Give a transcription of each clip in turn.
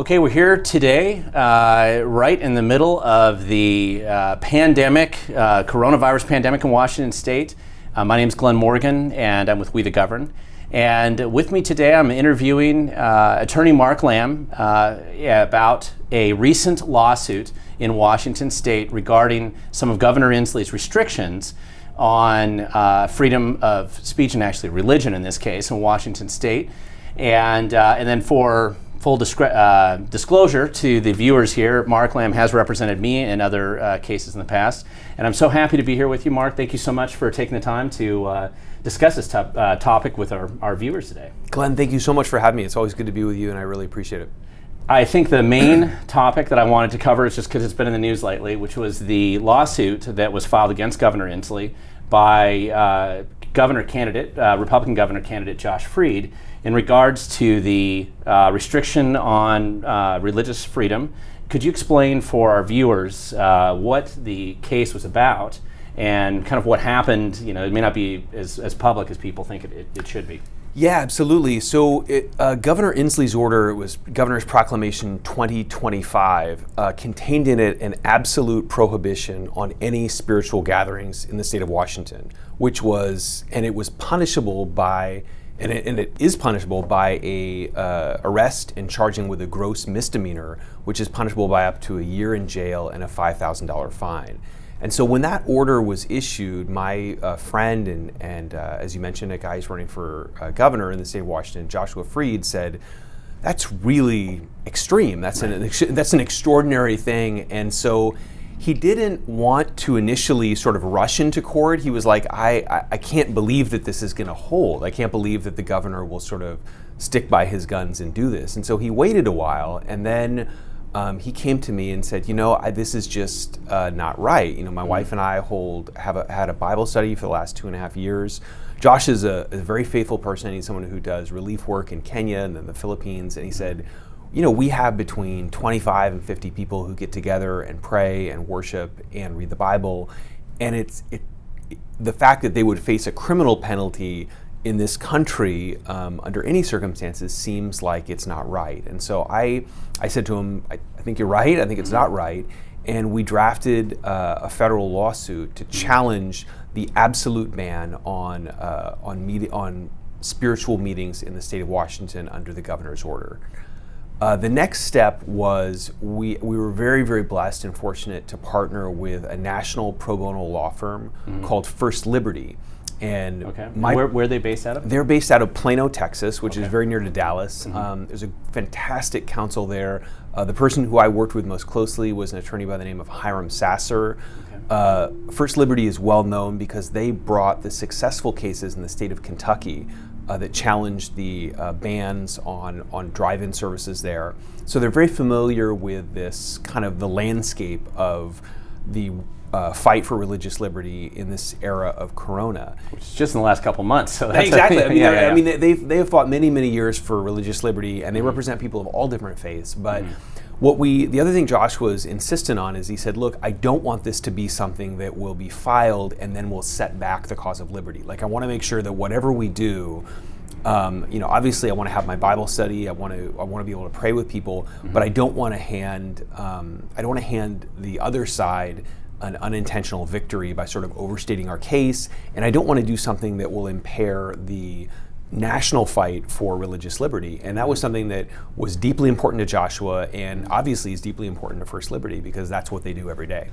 Okay, we're here today, right in the middle of the coronavirus pandemic in Washington State. My name is Glenn Morgan, and I'm with We the Govern. And with me today, I'm interviewing attorney Mark Lamb about a recent lawsuit in Washington State regarding some of Governor Inslee's restrictions on freedom of speech and actually religion in this case in Washington State. And then for full disclosure to the viewers here, Mark Lamb has represented me in other cases in the past. And I'm so happy to be here with you, Mark. Thank you so much for taking the time to discuss this topic with our viewers today. Glenn, thank you so much for having me. It's always good to be with you, and I really appreciate it. I think the main topic that I wanted to cover is just because it's been in the news lately, which was the lawsuit that was filed against Governor Inslee by Republican governor candidate Josh Freed in regards to the restriction on religious freedom. Could you explain for our viewers what the case was about and kind of what happened? You know, it may not be as public as people think it should be. Yeah, absolutely. So Governor Inslee's order, it was Governor's Proclamation 2025, contained in it an absolute prohibition on any spiritual gatherings in the state of Washington, it was punishable by, and it is punishable by a arrest and charging with a gross misdemeanor, which is punishable by up to a year in jail and a $5,000 fine. And so when that order was issued, my friend and as you mentioned, a guy who's running for governor in the state of Washington, Joshua Freed, said, "That's really extreme. That's an extraordinary thing." And so he didn't want to initially sort of rush into court. He was like, I can't believe that this is going to hold. I can't believe that the governor will sort of stick by his guns and do this. And so he waited a while, and then he came to me and said, this is just not right. My wife and I have had a Bible study for the last 2.5 years. Josh is a very faithful person. He's someone who does relief work in Kenya and then the Philippines. And he said, we have between 25 and 50 people who get together and pray and worship and read the Bible. And the fact that they would face a criminal penalty in this country under any circumstances seems like it's not right. And so I said to him, I think you're right, I think it's not right. And we drafted a federal lawsuit to challenge the absolute ban on spiritual meetings in the state of Washington under the governor's order. The next step was we were very, very blessed and fortunate to partner with a national pro bono law firm called First Liberty. And where are they based out of? They're based out of Plano, Texas, which is very near to Dallas. There's a fantastic counsel there. The person who I worked with most closely was an attorney by the name of Hiram Sasser. First Liberty is well known because they brought the successful cases in the state of Kentucky that challenged the bans on drive-in services there. So they're very familiar with this kind of the landscape of the fight for religious liberty in this era of Corona, which is just in the last couple months. So that's exactly. I mean, they have fought many, many years for religious liberty, and they represent people of all different faiths. But the other thing Josh was insistent on is he said, "Look, I don't want this to be something that will be filed and then will set back the cause of liberty. Like, I want to make sure that whatever we do." Obviously I want to have my Bible study. I want to be able to pray with people, but I don't want to hand the other side an unintentional victory by sort of overstating our case, and I don't want to do something that will impair the national fight for religious liberty. And that was something that was deeply important to Joshua, and obviously is deeply important to First Liberty because that's what they do every day.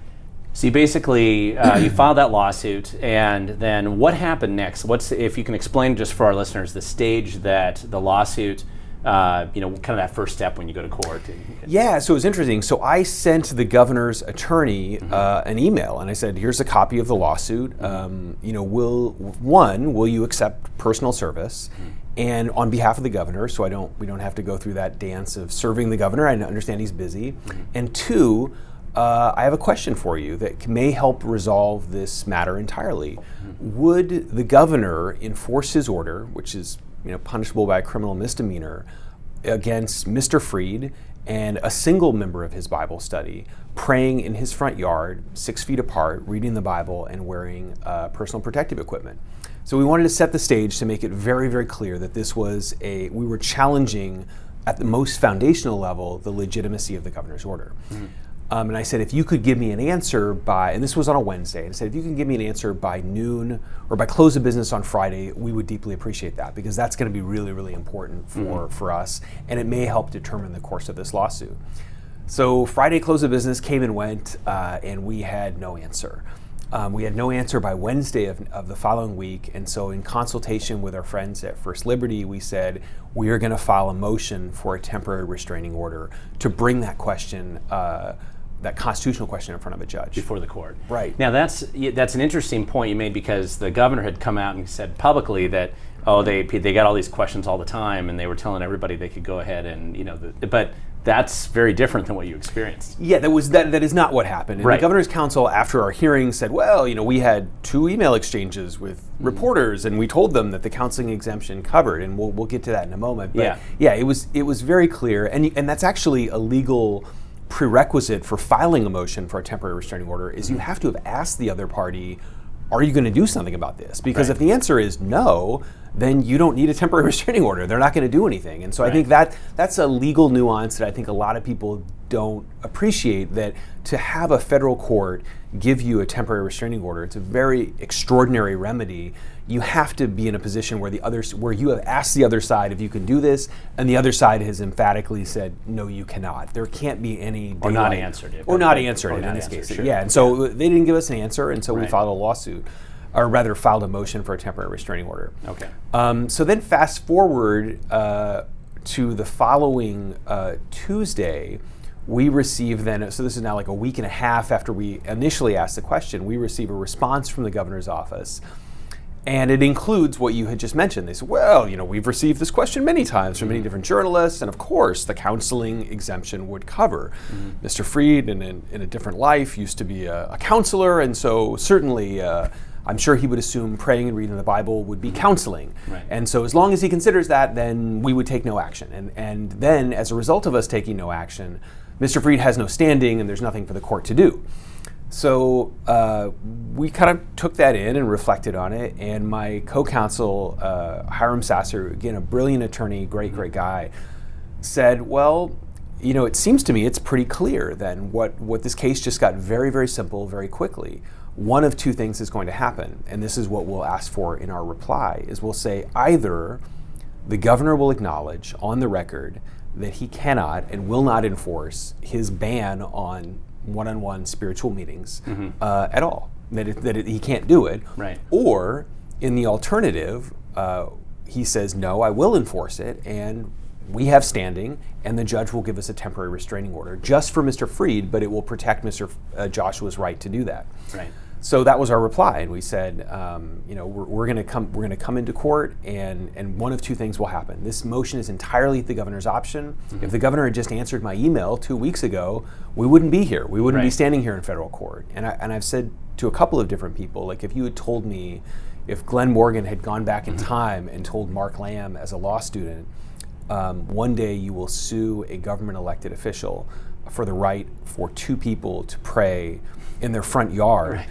So you basically, you filed that lawsuit, and then what happened next? If you can explain just for our listeners, the stage that the lawsuit, kind of that first step when you go to court. Yeah, so it was interesting. So I sent the governor's attorney an email, and I said, "Here's a copy of the lawsuit. Will you accept personal service, and on behalf of the governor, so we don't have to go through that dance of serving the governor. I understand he's busy. And two, I have a question for you that may help resolve this matter entirely. Would the governor enforce his order, which is punishable by a criminal misdemeanor, against Mr. Freed and a single member of his Bible study praying in his front yard, 6 feet apart, reading the Bible and wearing personal protective equipment?" So we wanted to set the stage to make it very, very clear that we were challenging at the most foundational level, the legitimacy of the governor's order. And I said, if you could give me an answer by, and this was on a Wednesday, and I said, if you can give me an answer by noon or by close of business on Friday, we would deeply appreciate that, because that's going to be really, really important for us, and it may help determine the course of this lawsuit. So Friday close of business came and went, and we had no answer. We had no answer by Wednesday of the following week, and so in consultation with our friends at First Liberty, we said we are going to file a motion for a temporary restraining order to bring that question, that constitutional question, in front of a judge. Before the court. Right. Now that's an interesting point you made, because the governor had come out and said publicly that, they got all these questions all the time, and they were telling everybody they could go ahead and, but that's very different than what you experienced. Yeah, that is not what happened. And right. The Governor's Council, after our hearing, said, well, we had 2 email exchanges with reporters, and we told them that the counseling exemption covered, and we'll get to that in a moment. But it was very clear, and that's actually a legal prerequisite for filing a motion for a temporary restraining order, is you have to have asked the other party, are you going to do something about this? Because if the answer is no, then you don't need a temporary restraining order. They're not going to do anything. And so I think that's a legal nuance that I think a lot of people don't appreciate, that to have a federal court give you a temporary restraining order, it's a very extraordinary remedy. You have to be in a position where you have asked the other side if you can do this, and the other side has emphatically said, no, you cannot. There can't be any or not answered it. Or not answered it in this case. Sure. Yeah, and so they didn't give us an answer, and so we filed a lawsuit, or rather filed a motion for a temporary restraining order. Okay. So then fast forward to the following Tuesday, we received then, so this is now like a week and a half after we initially asked the question, we receive a response from the governor's office. And it includes what you had just mentioned. They said, well, we've received this question many times from many different journalists, and of course, the counseling exemption would cover. Mr. Freed, in a different life, used to be a counselor, and so certainly I'm sure he would assume praying and reading the Bible would be counseling. Right. And so as long as he considers that, then we would take no action. And then, as a result of us taking no action, Mr. Freed has no standing, and there's nothing for the court to do. So we kind of took that in and reflected on it, and my co-counsel, Hiram Sasser, again, a brilliant attorney, great guy, said, well, it seems to me it's pretty clear then what this case just got very, very simple very quickly. One of 2 things is going to happen, and this is what we'll ask for in our reply, is we'll say either the governor will acknowledge on the record that he cannot and will not enforce his ban on one-on-one spiritual meetings at all, that he can't do it. Right. Or, in the alternative, he says, no, I will enforce it, and we have standing, and the judge will give us a temporary restraining order just for Mr. Freed, but it will protect Mr. Joshua's right to do that. Right. So that was our reply, and we said, we're going to come into court, and one of 2 things will happen. This motion is entirely at the governor's option. If the governor had just answered my email 2 weeks ago, we wouldn't be here. We wouldn't be standing here in federal court. And I've said to a couple of different people, like, if you had told me, if Glenn Morgan had gone back in time and told Mark Lamb as a law student, one day you will sue a government elected official for the right for 2 people to pray in their front yard,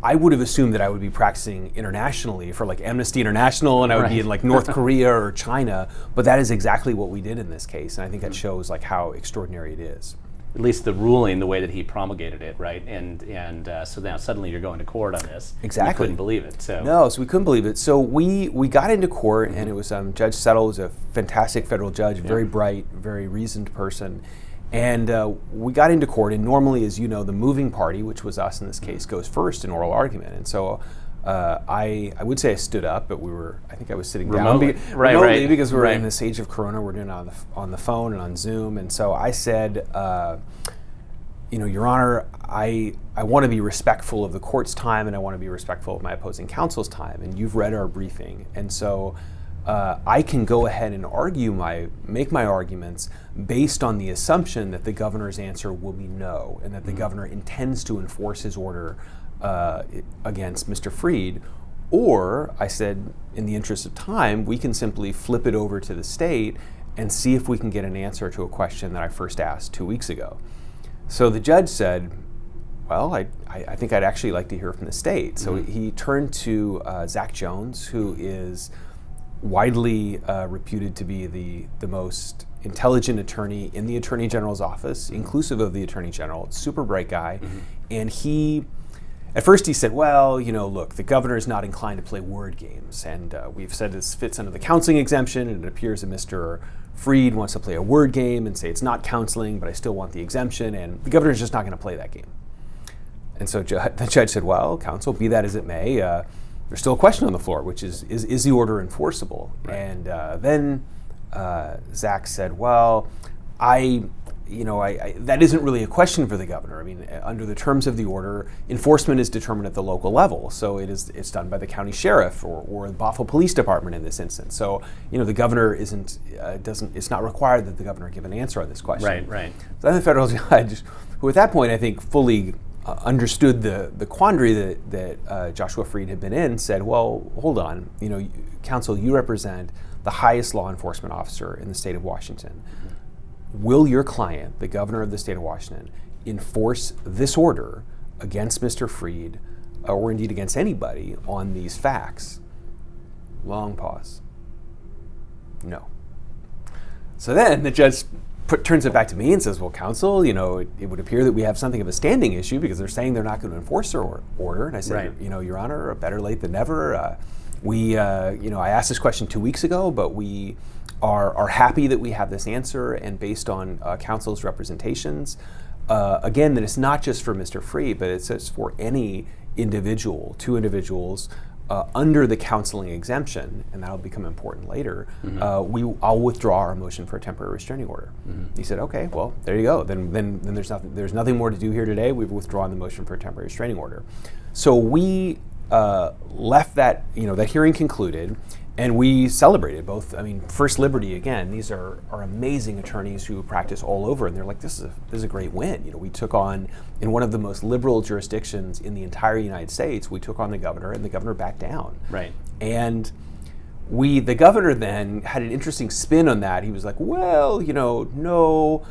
I would have assumed that I would be practicing internationally for like Amnesty International, and I would be in like North Korea or China, but that is exactly what we did in this case, and I think that shows like how extraordinary it is. At least the ruling, the way that he promulgated it, right? And so now suddenly you're going to court on this. Exactly. You couldn't believe it. So we couldn't believe it. So we got into court, and it was Judge Settle was a fantastic federal judge, very bright, very reasoned person. And we got into court, and normally, as you know, the moving party, which was us in this case, goes first in oral argument. And so I would say I stood up, but I think I was sitting remotely. down Remotely because we're in this age of Corona. We're doing it on the phone and on Zoom. And so I said, Your Honor, I want to be respectful of the court's time, and I want to be respectful of my opposing counsel's time. And you've read our briefing, and so I can go ahead and make my arguments based on the assumption that the governor's answer will be no, and that the governor intends to enforce his order against Mr. Freed. Or, I said, in the interest of time, we can simply flip it over to the state and see if we can get an answer to a question that I first asked 2 weeks ago. So the judge said, well, I think I'd actually like to hear from the state. So he turned to Zach Jones, who is widely reputed to be the most intelligent attorney in the Attorney General's office, inclusive of the Attorney General, super bright guy. And at first he said, well, look, the governor is not inclined to play word games. And we've said this fits under the counseling exemption, and it appears that Mr. Freed wants to play a word game and say it's not counseling, but I still want the exemption. And the governor's just not going to play that game. And so the judge said, well, counsel, be that as it may, there's still a question on the floor, which is the order enforceable? Right. And then Zach said, well, that isn't really a question for the governor. I mean, under the terms of the order, enforcement is determined at the local level. So it's done by the county sheriff or the Bothell Police Department in this instance. So, the governor it's not required that the governor give an answer on this question. Right. So then the federal judge, who at that point I think fully understood the quandary that Joshua Freed had been in, said, well, hold on, counsel, you represent the highest law enforcement officer in the state of Washington. Will your client, the governor of the state of Washington, enforce this order against Mr. Freed, or indeed against anybody on these facts? Long pause. No. So then the judge turns it back to me and says, well, counsel, it would appear that we have something of a standing issue because they're saying they're not going to enforce their order. And I said, right. Your Honor, better late than never. I asked this question 2 weeks ago, but we are happy that we have this answer, and based on counsel's representations, again, that it's not just for Mr. Freed, but it's for any individual, two individuals, under the counseling exemption, and that'll become important later, I'll withdraw our motion for a temporary restraining order. He said, okay, well, there you go. Then there's nothing more to do here today. We've withdrawn the motion for a temporary restraining order. So we left that, that hearing concluded, and we celebrated both. I mean, First Liberty, again, these are amazing attorneys who practice all over, and they're like, this is a great win. We took on, in one of the most liberal jurisdictions in the entire United States, we took on the governor, and the governor backed down. Right. And the governor then had an interesting spin on that. He was like, well, no,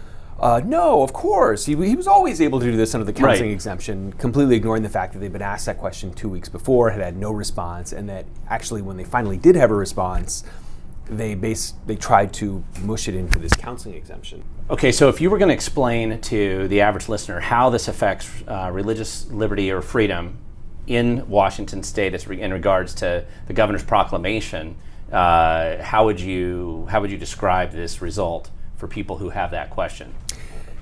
of course. He was always able to do this under the counseling exemption, completely ignoring the fact that they'd been asked that question 2 weeks before, had no response, and that actually when they finally did have a response, they tried to mush it into this counseling exemption. Okay, so if you were going to explain to the average listener how this affects religious liberty or freedom in Washington State in regards to the governor's proclamation, how would you describe this result for people who have that question?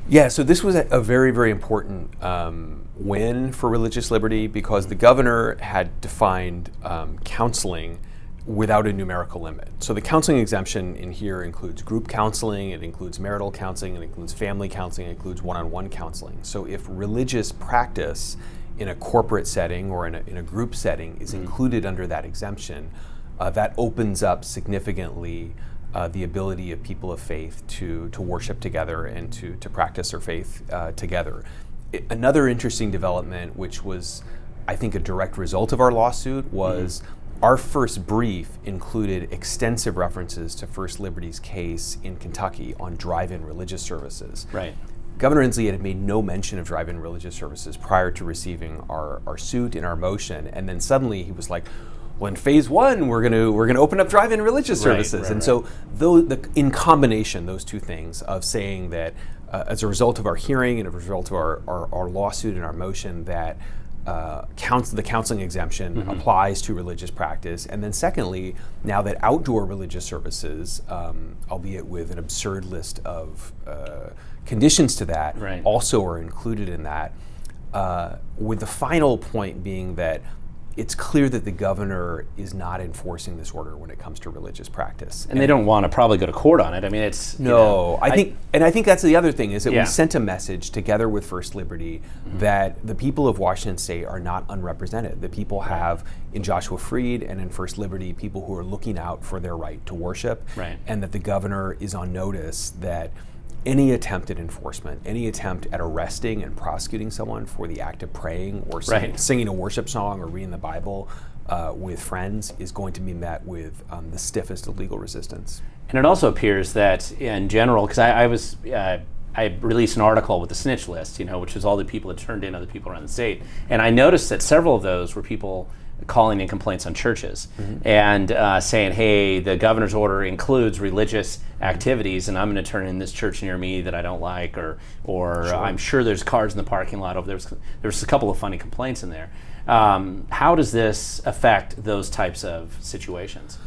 Yeah, so this was a very, very important win for religious liberty because the governor had defined counseling without a numerical limit. So the counseling exemption in here includes group counseling, it includes marital counseling, it includes family counseling, it includes one-on-one counseling. So if religious practice in a corporate setting or in a group setting is included under that exemption, that opens up significantly the ability of people of faith to worship together and to practice their faith together. Another interesting development, which was, I think, a direct result of our lawsuit, was our first brief included extensive references to First Liberty's case in Kentucky on drive-in religious services. Right. Governor Inslee had made no mention of drive-in religious services prior to receiving our suit and our motion, and then suddenly he was like, well, in phase one, we're gonna open up drive-in religious services. So in combination, those two things of saying that as a result of our hearing and as a result of our lawsuit and our motion, that the counseling exemption applies to religious practice. And then secondly, now that outdoor religious services, albeit with an absurd list of conditions to that, also are included in that, with the final point being that it's clear that the governor is not enforcing this order when it comes to religious practice. And they don't want to probably go to court on it. I mean, it's... I think that's the other thing, is that we sent a message together with First Liberty that the people of Washington State are not unrepresented. The people have, in Joshua Freed and in First Liberty, people who are looking out for their right to worship, and that the governor is on notice that any attempt at enforcement, any attempt at arresting and prosecuting someone for the act of praying or singing a worship song or reading the Bible with friends is going to be met with the stiffest of legal resistance. And it also appears that in general, because I released an article with the snitch list, which is all the people that turned in other people around the state, and I noticed that several of those were people calling in complaints on churches and saying, hey, the governor's order includes religious activities, and I'm going to turn in this church near me that I don't like, or I'm sure there's cars in the parking lot over there. There's a couple of funny complaints in there. How does this affect those types of situations?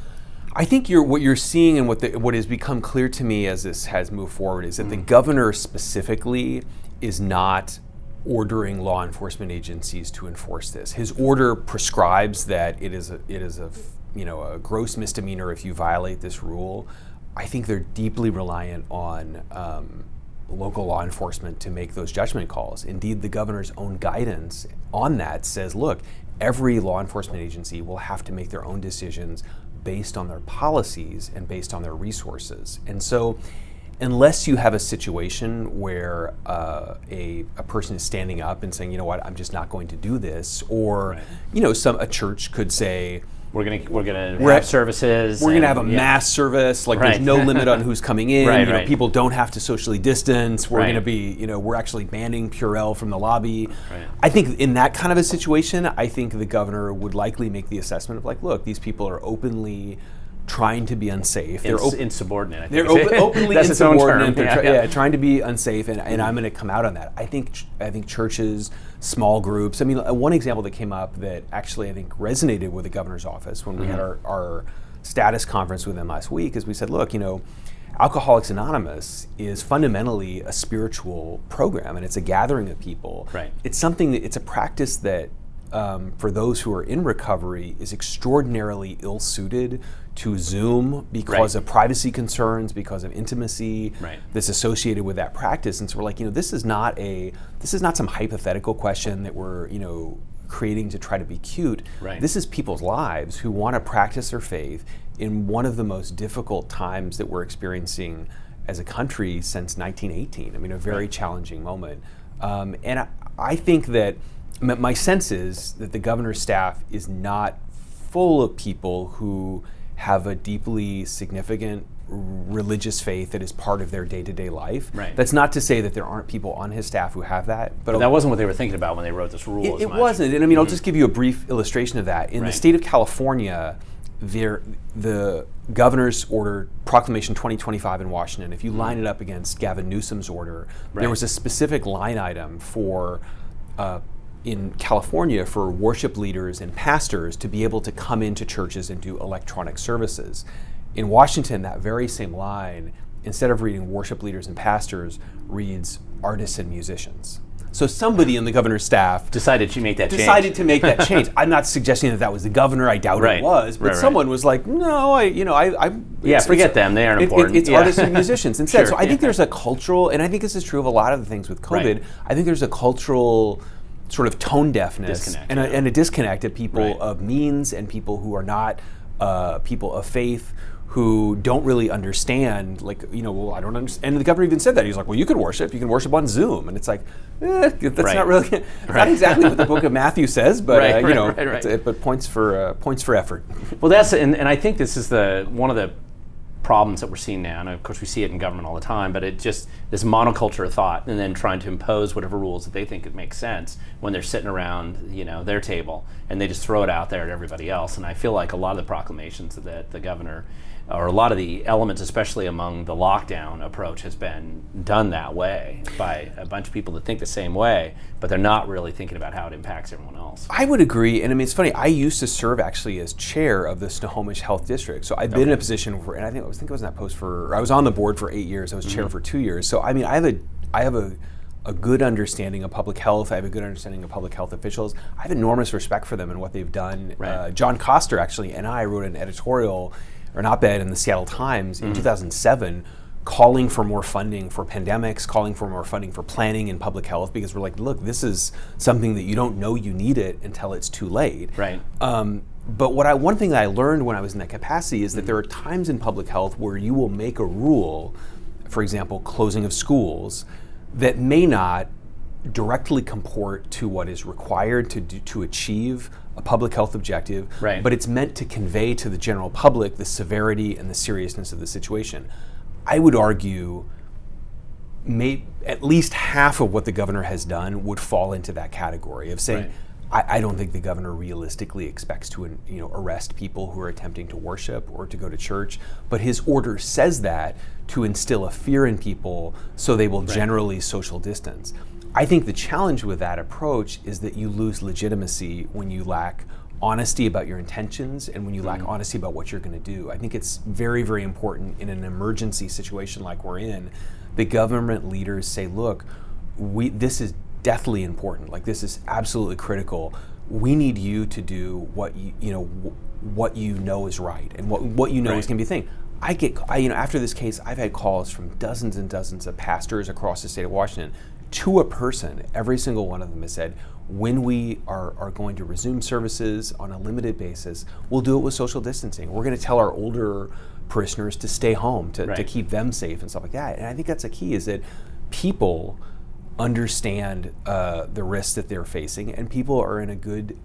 I think what you're seeing and what has become clear to me as this has moved forward is that the governor specifically is not ordering law enforcement agencies to enforce this. His order prescribes that it is a gross misdemeanor if you violate this rule. I think they're deeply reliant on local law enforcement to make those judgment calls. Indeed, the governor's own guidance on that says, look, every law enforcement agency will have to make their own decisions based on their policies and based on their resources. And so unless you have a situation where a person is standing up and saying, you know what, I'm just not going to do this, or a church could say, we're gonna have services. We're gonna have a mass service. Like there's no limit on who's coming in. People don't have to socially distance. We're gonna be, we're actually banning Purell from the lobby. I think in that kind of a situation, I think the governor would likely make the assessment of like, look, these people are openly trying to be unsafe. They're insubordinate. I think. They're openly insubordinate. They're trying to be unsafe, and I'm going to come out on that. I think churches, small groups. I mean, one example that came up that actually I think resonated with the governor's office when we had our status conference with them last week is we said, look, Alcoholics Anonymous is fundamentally a spiritual program, and it's a gathering of people. Right. It's a practice that for those who are in recovery is extraordinarily ill-suited to Zoom because of privacy concerns, because of intimacy that's associated with that practice. And so we're like, this is not some hypothetical question that we're, creating to try to be cute. This is people's lives who want to practice their faith in one of the most difficult times that we're experiencing as a country since 1918. I mean, a very challenging moment. And I think that my sense is that the governor's staff is not full of people who have a deeply significant religious faith that is part of their day-to-day life. That's not to say that there aren't people on his staff who have that. But that wasn't what they were thinking about when they wrote this rule. It wasn't. And I mean, I'll just give you a brief illustration of that. In the state of California, the governor's order, Proclamation 2025 in Washington, if you line it up against Gavin Newsom's order, there was a specific line item for in California for worship leaders and pastors to be able to come into churches and do electronic services. In Washington, that very same line, instead of reading worship leaders and pastors, reads artists and musicians. So somebody in the governor's staff decided to make that change. I'm not suggesting that was the governor. I doubt it was, but someone was like, "No, forget them. They aren't important. It's artists and musicians instead." So I think there's a cultural, and I think this is true of a lot of the things with COVID. I think there's a cultural sort of tone deafness and a disconnect of people of means and people who are not people of faith, who don't really understand, I don't understand. And the governor even said that. He's like, well, you can worship on Zoom. And it's like, that's not really, not exactly what the book of Matthew says, but, but points for effort. Well, and I think this is one of the problems that we're seeing now, and of course we see it in government all the time, but it just, this monoculture of thought, and then trying to impose whatever rules that they think it makes sense when they're sitting around, their table, and they just throw it out there at everybody else. And I feel like a lot of the proclamations that the governor, or a lot of the elements, especially among the lockdown approach, has been done that way by a bunch of people that think the same way, but they're not really thinking about how it impacts everyone else. I would agree, and I mean, it's funny, I used to serve actually as chair of the Snohomish Health District, so I've been in a position where, and I think I was in that post I was on the board for 8 years, I was chair for 2 years, so I mean, I have a good understanding of public health. I have a good understanding of public health officials. I have enormous respect for them and what they've done. John Koster actually and I wrote an editorial or an op-ed in the Seattle Times in 2007 calling for more funding for pandemics, calling for more funding for planning in public health, because we're like, look, this is something that you don't know you need it until it's too late. But one thing that I learned when I was in that capacity is that there are times in public health where you will make a rule, for example, closing of schools, that may not directly comport to what is required to achieve a public health objective, but it's meant to convey to the general public the severity and the seriousness of the situation. I would argue at least half of what the governor has done would fall into that category of saying, I don't think the governor realistically expects to arrest people who are attempting to worship or to go to church, but his order says that to instill a fear in people so they will generally social distance. I think the challenge with that approach is that you lose legitimacy when you lack honesty about your intentions and when you lack honesty about what you're going to do. I think it's very, very important in an emergency situation like we're in, the government leaders say, look, this is deathly important. Like, this is absolutely critical. We need you to do what you know is right and what you know is going to be the thing. After this case, I've had calls from dozens and dozens of pastors across the state of Washington. To a person, every single one of them has said, when we are going to resume services on a limited basis, we'll do it with social distancing. We're going to tell our older parishioners to stay home, to keep them safe and stuff like that. And I think that's a key, is that people understand the risks that they're facing, and people are in a good,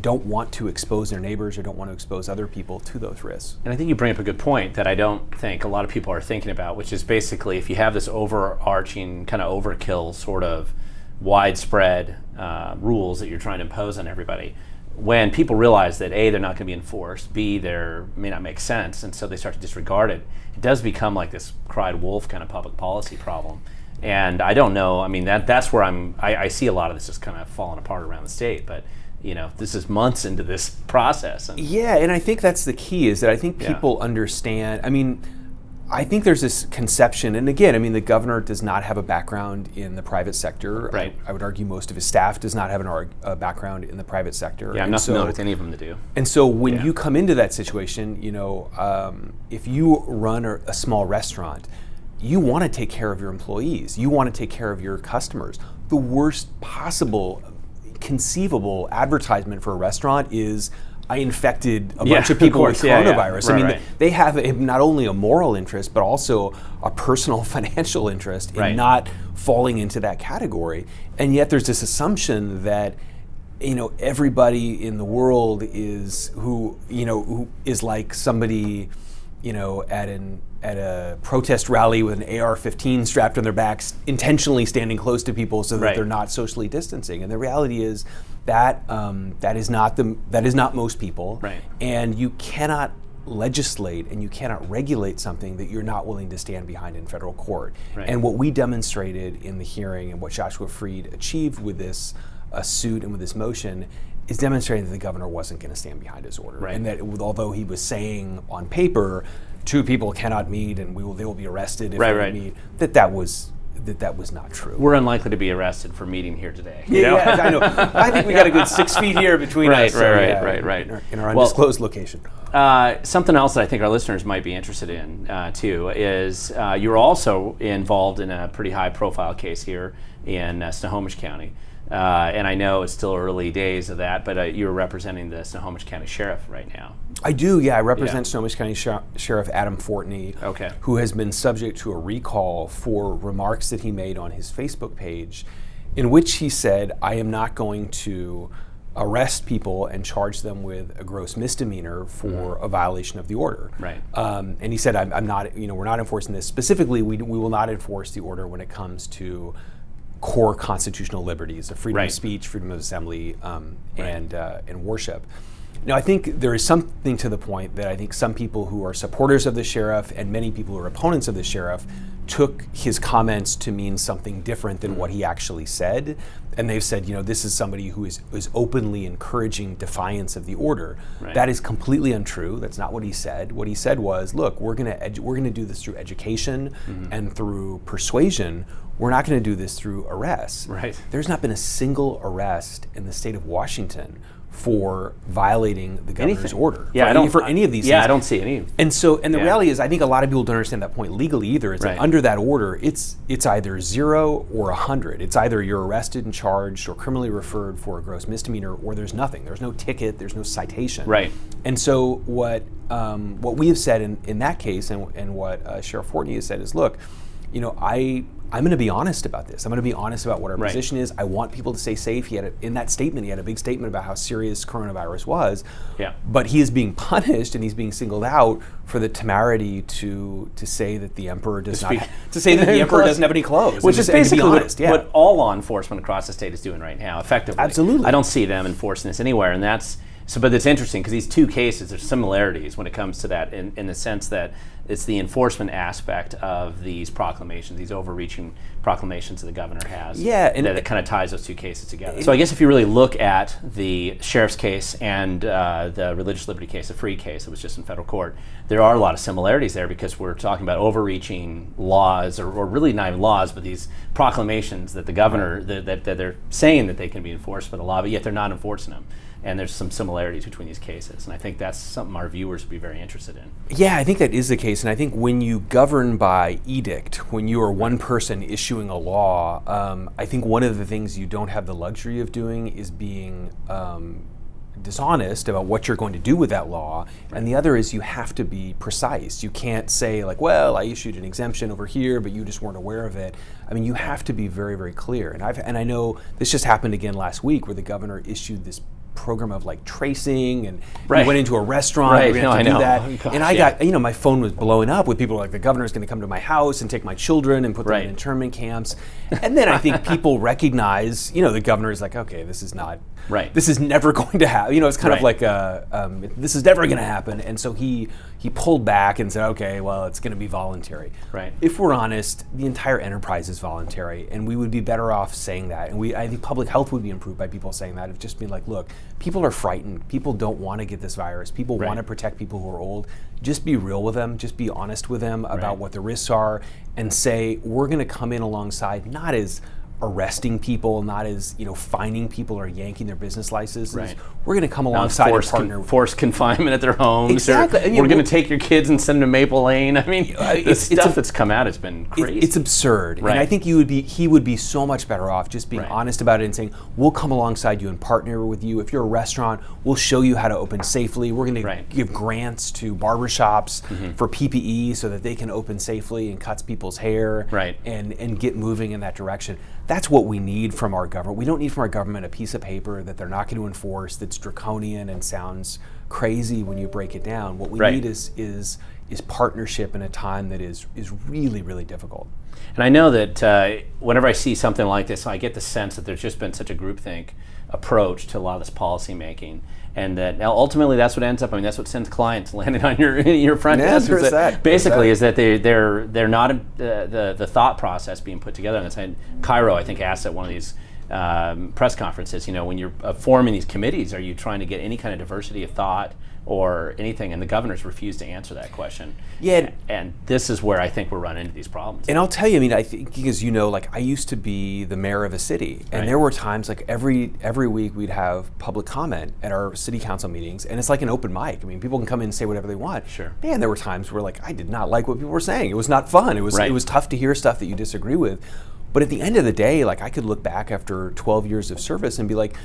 don't want to expose their neighbors or don't want to expose other people to those risks. And I think you bring up a good point that I don't think a lot of people are thinking about, which is basically if you have this overarching kind of overkill sort of widespread rules that you're trying to impose on everybody, when people realize that A, they're not going to be enforced, B, they may not make sense, and so they start to disregard it, it does become like this cried wolf kind of public policy problem. And I don't know, I mean, that's where I see a lot of this just kind of falling apart around the state, but this is months into this process. And I think that's the key, is that I think people understand, I think there's this conception, and again, the governor does not have a background in the private sector. Right. I would argue most of his staff does not have a background in the private sector. Yeah, I'm not familiar with any of them to do. And so when you come into that situation, if you run a small restaurant, you want to take care of your employees. You want to take care of your customers. The worst possible conceivable advertisement for a restaurant is, I infected a bunch of people with coronavirus. They have not only a moral interest, but also a personal financial interest in not falling into that category. And yet there's this assumption that everybody in the world who is like somebody at a protest rally with an AR-15 strapped on their backs, intentionally standing close to people so that they're not socially distancing. And the reality is that that is not most people. Right. And you cannot legislate and you cannot regulate something that you're not willing to stand behind in federal court. Right. And what we demonstrated in the hearing and what Joshua Freed achieved with this suit and with this motion is demonstrating that the governor wasn't going to stand behind his order. Right. And that although he was saying on paper, two people cannot meet and they will be arrested if they meet, that was not true. We're unlikely to be arrested for meeting here today. Yeah, I know. I think we got a good 6 feet here between us. Right. In our undisclosed location. Something else that I think our listeners might be interested in too is you're also involved in a pretty high-profile case here in Snohomish County. And I know it's still early days of that, but you're representing the Snohomish County Sheriff right now. I do, I represent Snohomish County Sheriff Adam Fortney, who has been subject to a recall for remarks that he made on his Facebook page, in which he said, I am not going to arrest people and charge them with a gross misdemeanor for a violation of the order. Right. And he said, I'm not, we're not enforcing this. Specifically, we will not enforce the order when it comes to core constitutional liberties of freedom of speech, freedom of assembly, and worship. Now, I think there is something to the point that I think some people who are supporters of the sheriff and many people who are opponents of the sheriff took his comments to mean something different than what he actually said. And they've said, this is somebody who is openly encouraging defiance of the order. Right. That is completely untrue. That's not what he said. What he said was, look, we're gonna do this through education and through persuasion. We're not going to do this through arrests. Right. There's not been a single arrest in the state of Washington for violating the governor's order. For any of these things. I don't see any. And the reality is, I think a lot of people don't understand that point legally either. It's like under that order, it's either 0 or 100. It's either you're arrested and charged or criminally referred for a gross misdemeanor, or there's nothing. There's no ticket. There's no citation. Right. And so what we have said in that case, and what Sheriff Fortney has said is, look, I'm going to be honest about this. I'm going to be honest about what our Right. position is. I want people to stay safe. In that statement, he had a big statement about how serious coronavirus was. Yeah. But he is being punished and he's being singled out for the temerity to say that the emperor doesn't have any clothes. Which is to be basically honest, what all law enforcement across the state is doing right now, effectively. Absolutely. I don't see them enforcing this anywhere, and that's so. But it's interesting because these two cases, there's similarities when it comes to that, in the sense that it's the enforcement aspect of these proclamations, these overreaching proclamations that the governor has. Yeah, and that it kind of ties those two cases together. So I guess if you really look at the sheriff's case and the religious liberty case, the free case that was just in federal court, there are a lot of similarities there because we're talking about overreaching laws, or really not even laws, but these proclamations that the governor, that they're saying that they can be enforced by the law, but yet they're not enforcing them. And there's some similarities between these cases. And I think that's something our viewers would be very interested in. Yeah, I think that is the case. And I think when you govern by edict, when you are one person issuing a law, I think one of the things you don't have the luxury of doing is being dishonest about what you're going to do with that law. Right. And the other is you have to be precise. You can't say like, well, I issued an exemption over here, but you just weren't aware of it. I mean, you have to be very, very clear. And I know this just happened again last week where the governor issued this program of like tracing, and right. we went into a restaurant. Right. We had to do that. Oh, gosh, and I got, my phone was blowing up with people like, the governor's going to come to my house and take my children and put them in internment camps. And then I think people recognize, the governor is like, okay, this is not, this is never going to happen. It's kind of like, this is never going to happen. And so he pulled back and said, okay, well, it's going to be voluntary. Right. If we're honest, the entire enterprise is voluntary, and we would be better off saying that. And I think public health would be improved by people saying that, of just being like, look, people are frightened. People don't want to get this virus. People want to protect people who are old. Just be real with them. Just be honest with them about what the risks are, and say, we're going to come in alongside, not as arresting people, not as fining people or yanking their business licenses. Right. We're going to come alongside and partner. Forced confinement at their homes. Exactly. We're going to take your kids and send them to Maple Lane. I mean, the stuff that's come out has been crazy. It's absurd. Right. And I think he would be so much better off just being honest about it and saying, we'll come alongside you and partner with you. If you're a restaurant, we'll show you how to open safely. We're going to give grants to barbershops for PPE so that they can open safely and cuts people's hair and get moving in that direction. That's what we need from our government. We don't need from our government a piece of paper that they're not going to enforce, that's draconian and sounds crazy when you break it down. What we need is partnership in a time that is really, really difficult. And I know that whenever I see something like this, I get the sense that there's just been such a groupthink approach to a lot of this policy making, and that ultimately that's what ends up. I mean, that's what sends clients landing on your front desk. Basically, is that they're not the thought process being put together. And Cairo, I think, asked at one of these press conferences, when you're forming these committees, are you trying to get any kind of diversity of thought or anything? And the governors refused to answer that question. Yeah, and this is where I think we're running into these problems. And I'll tell you, I think, because I used to be the mayor of a city, and there were times like every week we'd have public comment at our city council meetings, and it's like an open mic. People can come in and say whatever they want. Sure. Man, there were times where I did not like what people were saying. It was not fun. It was tough to hear stuff that you disagree with. But at the end of the day, I could look back after 12 years of service and be like,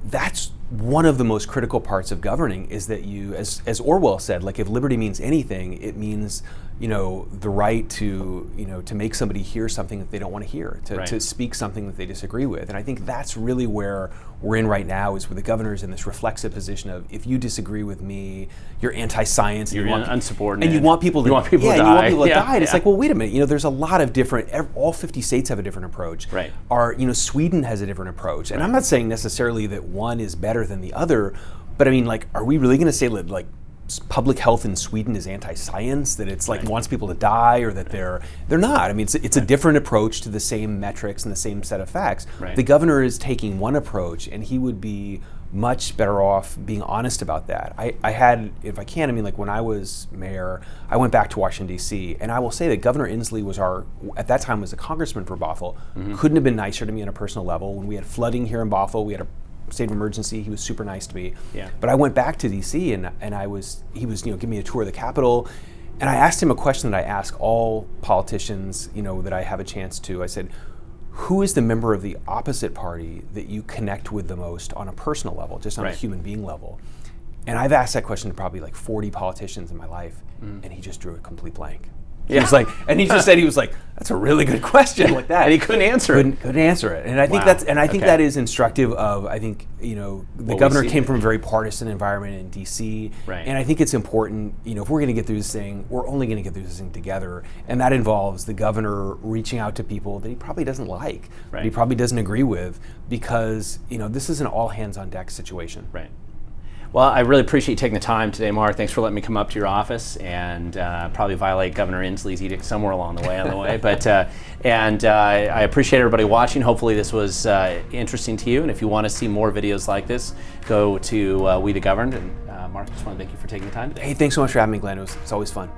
that's one of the most critical parts of governing, is that you, as Orwell said, if liberty means anything, it means, the right to make somebody hear something that they don't want to hear, to speak something that they disagree with. And I think that's really where we're in right now, is where the governor's in this reflexive position of, if you disagree with me, you're anti-science, you're unsubordinate, and you want people to die. You want people to die. And it's like, well, wait a minute, there's a lot of different, all 50 states have a different approach. Right. Sweden has a different approach. And I'm not saying necessarily that one is better than the other, but are we really going to say that public health in Sweden is anti-science, that it's wants people to die, or that they're not? It's a different approach to the same metrics and the same set of facts. Right. The governor is taking one approach, and he would be much better off being honest about that. I had, if I can, when I was mayor, I went back to Washington, D.C., and I will say that Governor Inslee was at that time was a congressman for Bothell, couldn't have been nicer to me on a personal level. When we had flooding here in Bothell, we had a state of emergency, he was super nice to me. Yeah. But I went back to DC, and he was giving me a tour of the Capitol, and I asked him a question that I ask all politicians, that I have a chance to. I said, who is the member of the opposite party that you connect with the most on a personal level, just on a human being level? And I've asked that question to probably 40 politicians in my life, and he just drew a complete blank. He was like, and he just said, he was like, that's a really good question, like that. And he couldn't answer it. Couldn't answer it. And I think that is instructive of, I think, the governor came from a very partisan environment in DC. Right. And I think it's important, if we're going to get through this thing, we're only going to get through this thing together. And that involves the governor reaching out to people that he probably doesn't like, that he probably doesn't agree with, because, this is an all hands on deck situation. Right. Well, I really appreciate you taking the time today, Mark. Thanks for letting me come up to your office and probably violate Governor Inslee's edict somewhere along the way. But I appreciate everybody watching. Hopefully this was interesting to you. And if you want to see more videos like this, go to We the Governed. And Mark, just want to thank you for taking the time today. Hey, thanks so much for having me, Glenn. It's always fun.